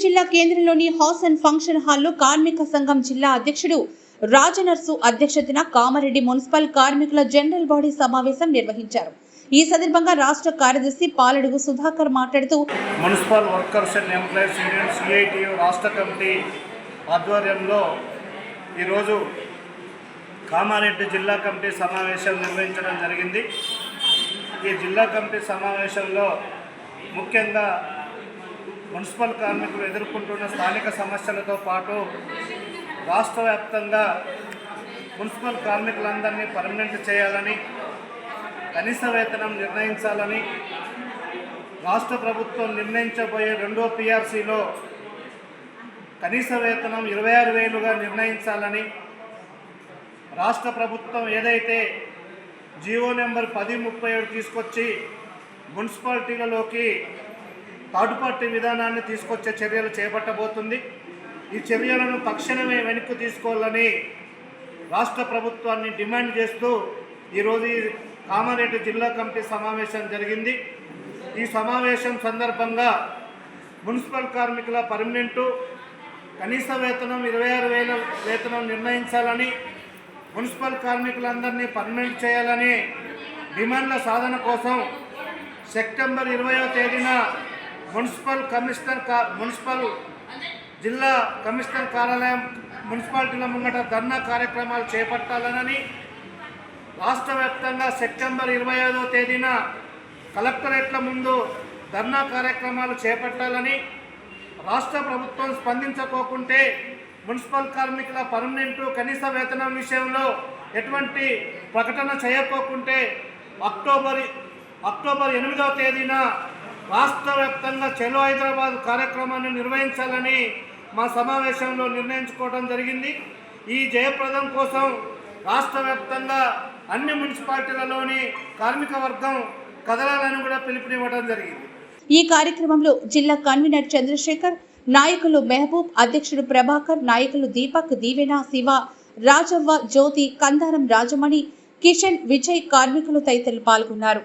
జిల్లా కేంద్రంలోని house and function హాల్లో కార్మిక సంఘం జిల్లా అధ్యక్షుడు రాజనర్సు అధ్యక్షతన కామారెడ్డి మున్సిపల్ కార్మికుల జనరల్ బాడీ సమావేశం నిర్వహించారు. ఈ సందర్భంగా రాష్ట్ర కార్యదర్శి పాలడుగు సుధాకర్ మాట్లాడుతూ municipal workers and employees union CITU రాష్ట్ర కమిటీ ఆధ్వర్యంలో ఈరోజు కామారెడ్డి జిల్లా కమిటీ సమావేశం నిర్వహించడం జరిగింది. ఈ జిల్లా కమిటీ సమావేశంలో ముఖ్యంగా మున్సిపల్ కార్మికులు ఎదుర్కొంటున్న స్థానిక సమస్యలతో పాటు రాష్ట్ర వ్యాప్తంగా మున్సిపల్ కార్మికులందరినీ పర్మనెంట్ చేయాలని, కనీస వేతనం నిర్ణయించాలని, రాష్ట్ర ప్రభుత్వం నిర్ణయించబోయే రెండో పిఆర్సీలో కనీస వేతనం 26,000గా నిర్ణయించాలని, రాష్ట్ర ప్రభుత్వం ఏదైతే జీవో నెంబర్ 1037 తీసుకొచ్చి మున్సిపాలిటీలలోకి థర్డ్ పార్టీ విధానాన్ని తీసుకొచ్చే చర్యలు చేపట్టబోతుంది. ఈ చర్యలను తక్షణమే వెనక్కి తీసుకోవాలని రాష్ట్ర ప్రభుత్వాన్ని డిమాండ్ చేస్తూ ఈరోజు కామారెడ్డి జిల్లా కమిటీ సమావేశం జరిగింది. ఈ సమావేశం సందర్భంగా మున్సిపల్ కార్మికుల పర్మనెంటు కనీస వేతనం 26,000 వేతనం నిర్ణయించాలని, మున్సిపల్ కార్మికులందరినీ పర్మనెంట్ చేయాలని డిమాండ్ల సాధన కోసం సెప్టెంబర్ 20వ తేదీన మున్సిపల్ జిల్లా కమిషనర్ కార్యాలయం మున్సిపాలిటీల ముంగట ధర్నా కార్యక్రమాలు చేపట్టాలని, రాష్ట్ర వ్యాప్తంగా సెప్టెంబర్ 25వ తేదీన కలెక్టరేట్ల ముందు ధర్నా కార్యక్రమాలు చేపట్టాలని, రాష్ట్ర ప్రభుత్వం స్పందించకోకుంటే మున్సిపల్ కార్మికుల పర్మనెంటు కనీస వేతనం విషయంలో ఎటువంటి ప్రకటన చేయకోకుంటే అక్టోబర్ 8వ తేదీన రాష్ట్ర వ్యాప్తంగా చలో హైదరాబాద్ కార్యక్రమాన్ని నిర్వహించాలని మా సమావేశంలో నిర్ణయించుకోవడం జరిగింది. ఈ జయప్రదం కోసం రాష్ట్ర వ్యాప్తంగా అన్ని మున్సిపాలిటీలలోని కార్మిక వర్గం కదలాలని కూడా పిలుపునివ్వడం జరిగింది. ఈ కార్యక్రమంలో జిల్లా కన్వీనర్ చంద్రశేఖర్, నాయకులు మెహబూబ్, అధ్యక్షుడు ప్రభాకర్, నాయకులు దీపక్, దీవెన, శివ, రాజవ్వ, జ్యోతి, కందారం రాజమణి, కిషన్, విజయ్, కార్మికులు తదితరులు పాల్గొన్నారు.